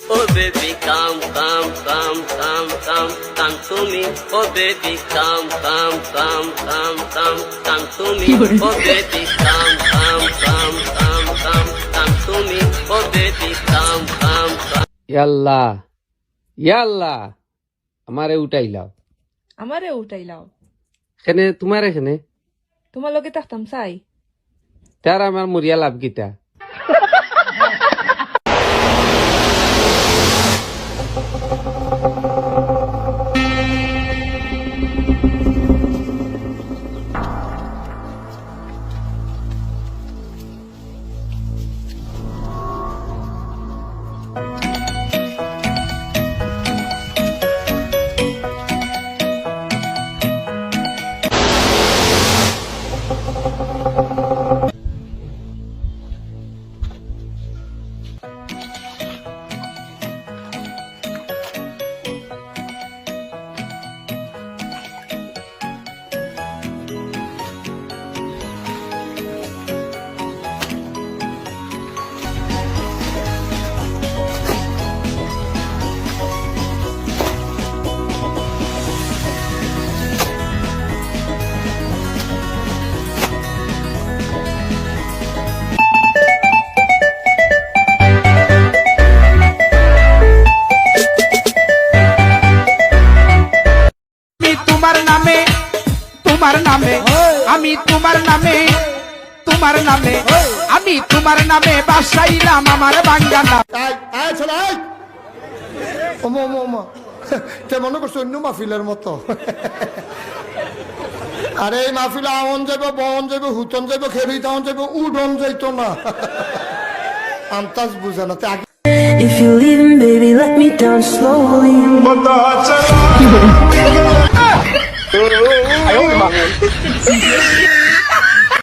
Oh baby, come, come, come, come, come, come to me. Oh baby, come, come, come, come, come, come to me. Oh baby, come, come, come, come, come, come to me. Oh baby, come, come, come. ইয়াল্লা ইয়াল্লা আমারে উঠাইলাও আমারে উঠাইলাও এখানে তোমার এখানে তোমার লগে থাকতাম চাই তার আমার মরিয়া লাভ গীতা আমি তোমার নামে আমি তোমার নামে বাসাইলাম আমার বাঙ্গানা মনে করছো অন্য মাহফিলের মতো আরে এই মাহফিল আমন যাইব বন যাইব হুতন যাইব খেবি তখন যাইব উডন যাইতো না আন্তাজ বুঝে না If you're leaving, baby, let me down slowly.